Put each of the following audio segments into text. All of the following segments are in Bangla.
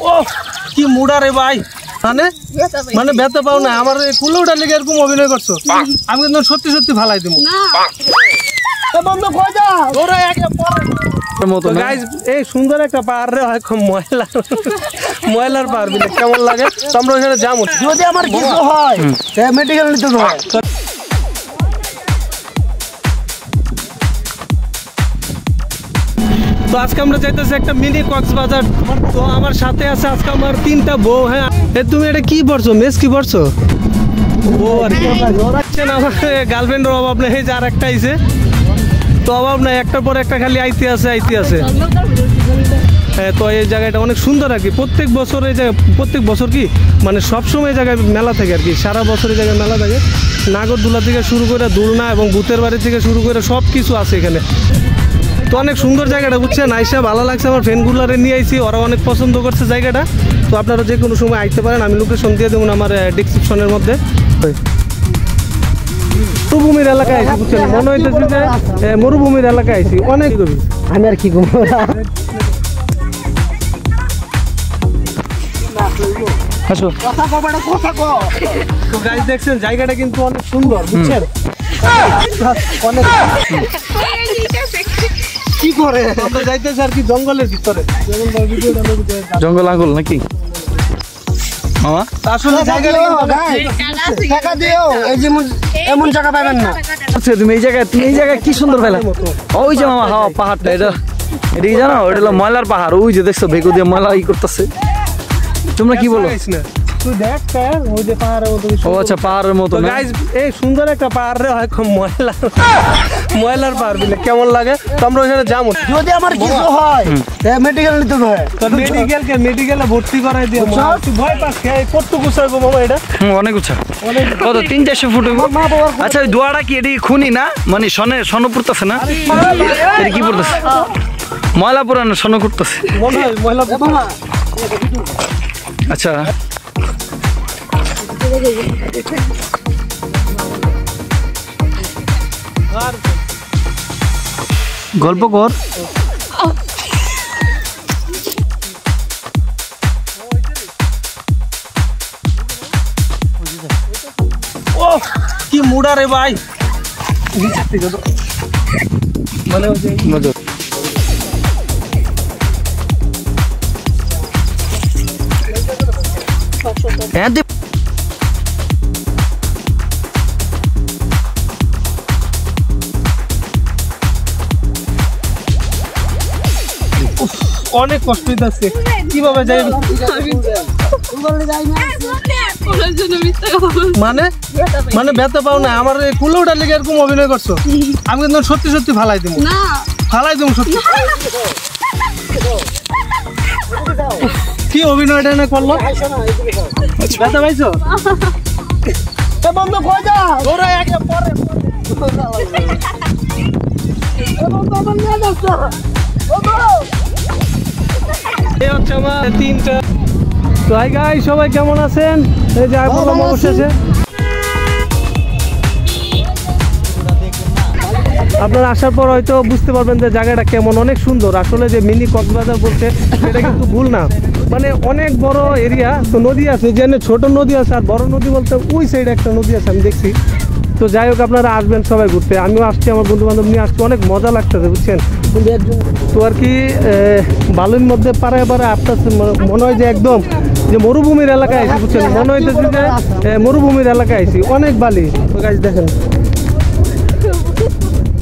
ও কি মুডা রে ভাই, মানে ব্যথা পাও না আমার কুলে উঠার লেগে এরকম অভিনয় করছো। আমি কিন্তু সত্যি সত্যি ভালাই দিব এই সুন্দর একটা পাহাড় রে হয় ময়লার পাহাড় বিলে কেমন লাগে তোমরা ওখানে যাবো যদি আমার কিছু হয় মেডিকেল নিতে হয়। তো আজকে আমরা যাইতেছি একটা মিনি কক্সবাজার। তো আমার সাথে আছে আজকে আমার 3টা বউ। হ্যাঁ তুমি এটা কি পড়ছো, মেস কি পড়ছো? ও আর কি আমার গার্লফ্রেন্ডের অভাব নেই, যে আর একটা আইছে তো অভাব নাই, একটার পর একটা খালি আইতে আছে। হ্যাঁ তো এই জায়গাটা অনেক সুন্দর আর কি। প্রত্যেক বছর এই জায়গায়, প্রত্যেক বছর কি মানে সবসময় এই জায়গায় মেলা থাকে আর কি, সারা বছর এই জায়গায় মেলা থাকে। নাগরদোলা থেকে শুরু করে দোলনা এবং ভূতের বাড়ি থেকে শুরু করে সব কিছু আছে এখানে। তো অনেক সুন্দর জায়গাটা বুঝছেন, আইসা ভালো লাগছে। আমার ফ্রেন্ডগুলারে নিয়ে আইছি, ওরা অনেক পছন্দ করছে জায়গাটা। তো আপনারা যে কোনো সময় আইতে পারেন, আমি লোকেশন দিয়ে দেবো আমার ডিসক্রিপশনের মধ্যে। মরুভূমির এলাকায় আইছি বুঝছেন, মনে হইতেছে যে মরুভূমির এলাকায় আইছি। অনেক আমি আর কি করবো দেখছেন জায়গাটা কিন্তু অনেক সুন্দর বুঝছেন। কি করে আমরা যাইতেছি আর কি জঙ্গলের ভিতরে, জঙ্গল আঙ্গুল নাকি মামা? আসলে টাকা দিও এমন জায়গা পাবেন না। তুমি এই জায়গায় কি সুন্দর পেলে। ওই যে মামা হাওয়া পাহাড়টা, এটা কি জানো? ওটা হলো ময়লার পাহাড়। ওই যে দেখছো বেগু দিয়ে ময়লা ই করতেছে। তোমরা কি বলো? পাহাড়ের মতো এই সুন্দর একটা পাহাড় রে হয় ময়লার পাহাড় বিলে কেমন লাগে তোমরা ওখানে যাবো যদি আমার কিছু হয় মেডিকেল নিতে হয়। মেডিকেলে ভর্তি করাই দিয়ে ভয় পাস কত গুছাই গো মামা? এটা অনেক উঁচা, কত 300-400 ফুট। আচ্ছা ওই দোয়াটা কি এটি খুনি না, মানে সন পড়তেছে না? এটা কি পড়তেছে? ময়লা পুরানো সন করতেছে মনে হয় ময়লা। আচ্ছা গল্প কর। ও কি মুডা রে ভাই, মানে অনেক কষ্ট হইতেছে কিভাবে যাই মানে ব্যথা পাও না আমার কুলে উঠার লেগে এরকম অভিনয় করছো। আমি কিন্তু সত্যি সত্যি ফালাই দিব সত্যি। কি অভিনয়টা না করলো, ব্যথা পাইছো? সবাই কেমন আছেন? এই যে অবশেষে আপনারা আসার পর হয়তো বুঝতে পারবেন যে জায়গাটা কেমন, অনেক সুন্দর। আসলে যে মিনি কক্সবাজার বলছে এটা কিন্তু ভুল না, মানে অনেক বড় এরিয়া। তো নদী আছে, যেখানে ছোট নদী আছে আর বড় নদী বলতে ওই সাইডে একটা নদী আছে আমি দেখছি। তো যাই হোক আপনারা আসবেন সবাই ঘুরতে, আমিও আসছি, আমার বন্ধু বান্ধব নিয়ে আসছি, অনেক মজা লাগতেছে বুঝছেন। তো আর কি বালুর মধ্যে পাড়ায় আসতেছে, মনে হয় যে একদম যে মরুভূমির এলাকায় আইছি বুঝছেন, মনে হইতেছে যে মরুভূমির এলাকায় আইছি। অনেক বালি, তো গাছ দেখেন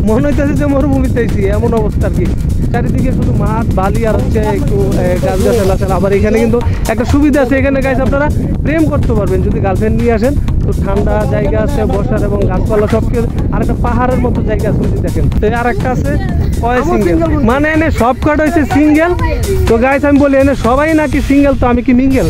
মনে হইতেছে যে মরুভূমিতে আইছি, এমন অবস্থা আর কি। চারিদিকে শুধু মাঠ বালি আর হচ্ছে একটু গাছ গাছালা। আবার এখানে কিন্তু একটা সুবিধা আছে, এখানে গাছ আপনারা প্রেম করতে পারবেন যদি গার্লফ্রেন্ড নিয়ে আসেন। তো ঠান্ডা জায়গা আছে বসার এবং গাছপালা সব কিছু, আর একটা পাহাড়ের মতো জায়গা আছে দেখেন। তো আর একটা আছে সিঙ্গেল, মানে এনে সব কাট হয়েছে সিঙ্গেল। তো গাইস আমি বলি এনে সবাই নাকি সিঙ্গেল, তো আমি কি মিঙ্গেল?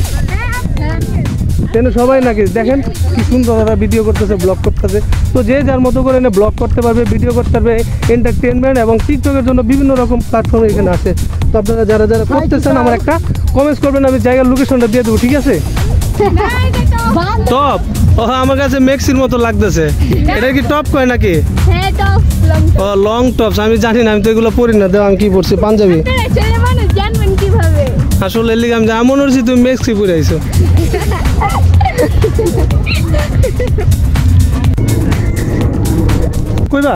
এনে সবাই নাকি দেখেন কি সুন্দর ওরা ভিডিও করতেছে, ব্লগ করতেছে। তো যে যার মতো করে এনে ব্লগ করতে পারবে, ভিডিও করতে পারবে, এন্টারটেনমেন্ট এবং টিকটকের জন্য বিভিন্ন রকম প্ল্যাটফর্ম এখানে আছে। তো আপনারা যারা যারা করতেছেন আমার একটা কমেন্টস করবেন, আমি জায়গার লোকেশনটা দিয়ে দেবো, ঠিক আছে? টপ আমার কাছে মেক্সির মতো লাগতেছে। এটা কি টপ কয় নাকি? লং টপস আমি জানি না, আমি তো এগুলো পরি না। দেখ আমি কি পরছি, পাঞ্জাবি। আসলে এর লিগে আমি এমন হচ্ছি তুমি মেক্সি পরে আইছো কইবা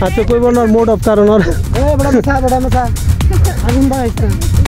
আচ্ছা কইব না মোড অফ কারণ ওর বড় মশা আগুন বাড়াইছে